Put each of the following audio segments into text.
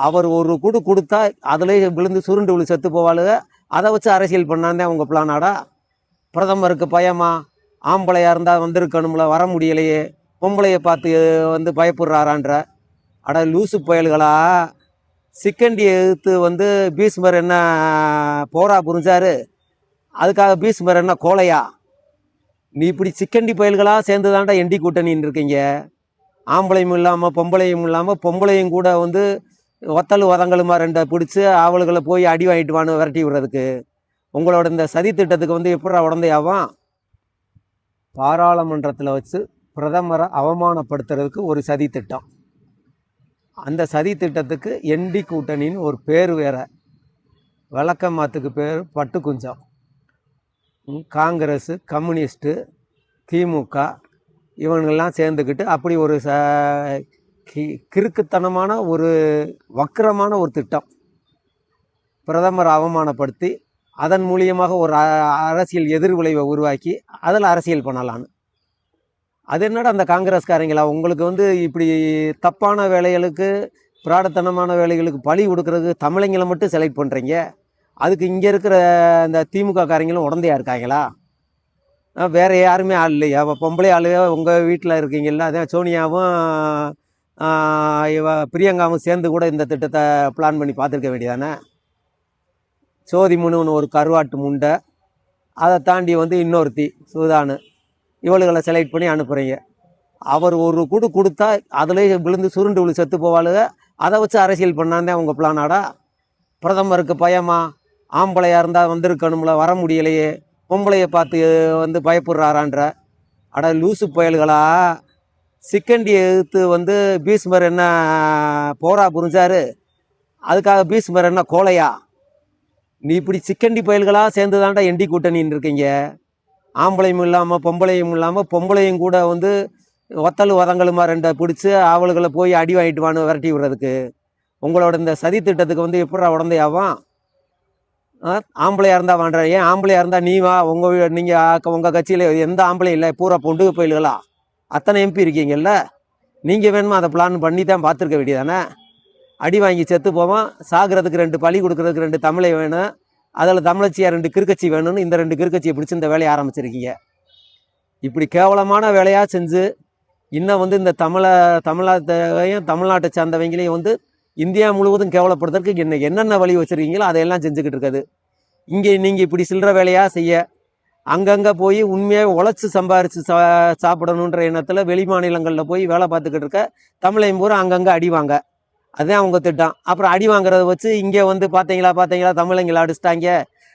அவர் ஒரு குடு கொடுத்தா அதுலேயே விழுந்து சுருண்டு விழு செத்து போவாளுங்க. அதை வச்சு அரசியல் பண்ணாந்தே அவங்க பிளானாடா. பிரதமருக்கு பயமா? ஆம்பளையாக இருந்தால் வந்திருக்கணும்ல, வர முடியலையே, பொம்பளையை பார்த்து வந்து பயப்படுறாரான்ற. அட லூசு புயல்களா! சிக்கண்டியை எதிர்த்து பீஸ்மர் என்ன போரா புரிஞ்சாரு? அதுக்காக பீஸ்மர் என்ன கோலையா? நீ இப்படி சிக்கண்டி புயல்களாக சேர்ந்து தாண்டா என்டி கூட்டணின்னு இருக்கீங்க. ஆம்பளையும் இல்லாமல் பொம்பளையும் இல்லாமல் பொம்பளையும் கூட ஒத்தல் உதங்களுமா ரெண்டை பிடிச்சி அவளுகளை போய் அடி வாங்கிட்டு வான்னு விரட்டி விடுறதுக்கு உங்களோட இந்த சதி திட்டத்துக்கு எப்படா உடந்தையாவான்? பாராளுமன்றத்தில் வச்சு பிரதமரை அவமானப்படுத்துறதுக்கு ஒரு சதி திட்டம். அந்த சதி திட்டத்துக்கு என்டி கூட்டணின்னு ஒரு பேர் வேற. விளக்கமாத்துக்கு பேர் பட்டு குஞ்சம். காங்கிரஸ், கம்யூனிஸ்ட்டு, திமுக இவங்கெல்லாம் சேர்ந்துக்கிட்டு அப்படி ஒரு கிறுக்குத்தனமான ஒரு வக்கிரமான ஒரு திட்டம். பிரதமரை அவமானப்படுத்தி அதன் மூலியமாக ஒரு அரசியல் எதிர்விளைவை உருவாக்கி அதில் அரசியல் பண்ணலான்னு. அது என்னடா அந்த காங்கிரஸ்காரங்களா உங்களுக்கு இப்படி தப்பான வேலைகளுக்கு, பிராடத்தனமான வேலைகளுக்கு பழி கொடுக்கறதுக்கு தமிழங்களை மட்டும் செலக்ட் பண்ணுறீங்க? அதுக்கு இங்கே இருக்கிற இந்த திமுக காரங்களும் உடந்தையாக இருக்காங்களா? வேறு யாருமே ஆள் இல்லையா? பொம்பளை ஆள் உங்கள் வீட்டில் இருக்கீங்களா? அதே சோனியாவும் பிரியங்காவும் சேர்ந்து கூட இந்த திட்டத்தை பிளான் பண்ணி பார்த்துருக்க வேண்டியதானே? சோதி முனுன்னு ஒரு கருவாட்டு முண்டை, அதை தாண்டி இன்னொருத்தி சூதானு, இவளுகளை செலக்ட் பண்ணி அனுப்புகிறீங்க. அவர் ஒரு குடு கொடுத்தா அதுலேயே விழுந்து சுருண்டு விழு செத்து போவாளுங்க. அதை வச்சு அரசியல் பண்ணாந்தே அவங்க பிளானாடா. பிரதமருக்கு பயமா? ஆம்பளையாக இருந்தால் வந்திருக்கணும்ல, வர முடியலையே, பொம்பளையை பார்த்து பயப்படுறாரான்ற. அட லூசு புயல்களா! சிக்கண்டியை எதிர்த்து பீஸ்மர் என்ன போரா புரிஞ்சாரு? அதுக்காக பீஸ்மர் என்ன கோலையா? நீ இப்படி சிக்கண்டி புயல்களாக சேர்ந்து தாண்டா என்டி கூட்டணின்னு இருக்கீங்க. ஆம்பளையும் இல்லாமல் பொம்பளையும் இல்லாமல் பொம்பளையும் கூட ஒத்தல் உதங்களுமா ரெண்டை பிடிச்சி அவளுகளை போய் அடி வாங்கிட்டு வான்னு விரட்டி விடுறதுக்கு உங்களோட இந்த சதி திட்டத்துக்கு எப்படா உடந்தையாவான்? ஆம்பளையாக இருந்தால் வாண்ட. ஏன் ஆம்பளையாக இருந்தால் நீ வா, உங்கள் கட்சியில் எந்த ஆம்பளையும் இல்லை, பூரா பொண்டுக புயல்களா? அத்தனை எம்பி இருக்கீங்கல்ல, நீங்கள் வேணுமா அதை பிளான் பண்ணி தான் பார்த்துருக்க வேண்டியதானே? அடி வாங்கி செத்து போவான், சாகிறதுக்கு 2 பழி கொடுக்கறதுக்கு 2 தமிழை வேணும், அதில் தமிழச்சியாக 2 கிறுக்கட்சி வேணும்னு இந்த 2 கிறுக்கட்சியை பிடிச்சி இந்த வேலையை ஆரம்பிச்சிருக்கீங்க. இப்படி கேவலமான வேலையாக செஞ்சு இன்னும் இந்த தமிழ்நாட்டையும் தமிழ்நாட்டை சார்ந்தவங்களையும் இந்தியா முழுவதும் கேவலப்படுத்துறதுக்கு என்னென்ன வழி வச்சுருக்கீங்களோ அதையெல்லாம் செஞ்சுக்கிட்டு இருக்குது. இங்கே நீங்கள் இப்படி சில்லற வேலையாக செய்ய அங்கங்கே போய் உண்மையாக உழைச்சி சம்பாரித்து சாப்பிடணுன்ற எண்ணத்தில் வெளி மாநிலங்களில் போய் வேலை பார்த்துக்கிட்டு இருக்க தமிழையும் பூரா அங்கங்கே அடிவாங்க. அதுதான் அவங்க திட்டம். அப்புறம் அடி வாங்குறத வச்சு இங்கே பார்த்தீங்களா தமிழங்களை அடிச்சிட்டாங்க,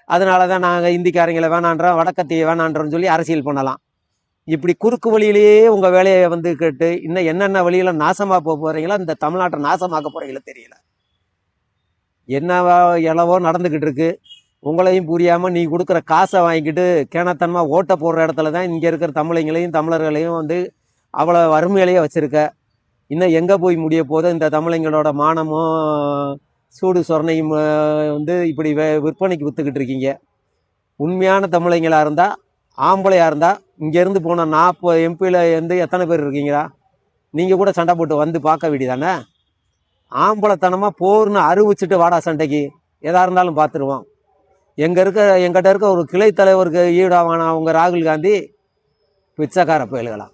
அதனால தான் நாங்கள் இந்திக்காரங்களை வேணான்றோம், வடக்கத்தையை வேணான்றோன்னு சொல்லி அரசியல் பண்ணலாம். இப்படி குறுக்கு வழியிலேயே உங்கள் வேலையை கேட்டு இன்னும் என்னென்ன வழியில் நாசமாக போகிறீங்களோ இந்த தமிழ்நாட்டை நாசமாக்க போகிறீங்களோ தெரியல. என்னவா எவ்வளவோ நடந்துக்கிட்டு இருக்கு. உங்களையும் புரியாமல் நீ கொடுக்குற காசை வாங்கிக்கிட்டு கேனத்தனமாக ஓட்டை போடுற இடத்துல தான் இங்கே இருக்கிற தமிழங்களையும் தமிழர்களையும் அவ்வளோ வறுமையிலேயே வச்சுருக்க. இன்னும் எங்கே போய் முடிய போதோ இந்த தமிழங்களோட மானமும் சூடு சொரணையும் இப்படி விற்பனைக்கு விற்றுக்கிட்டு இருக்கீங்க. உண்மையான தமிழங்களாக இருந்தால், ஆம்பளையாக இருந்தால் இங்கேருந்து போன 40 எம்பியில் எத்தனை பேர் இருக்கீங்களா? நீங்கள் கூட சண்டை போட்டு பார்க்க வேண்டியதானே? ஆம்பளைத்தனமாக போர்னு அறிவிச்சிட்டு வாடா சண்டைக்கு, எதாக இருந்தாலும் பார்த்துருவோம். எங்கிட்ட இருக்க ஒரு கிளை தலைவருக்கு ஈடாவான அவங்க ராகுல் காந்தி பிச்சைக்கார புயல்களாம்.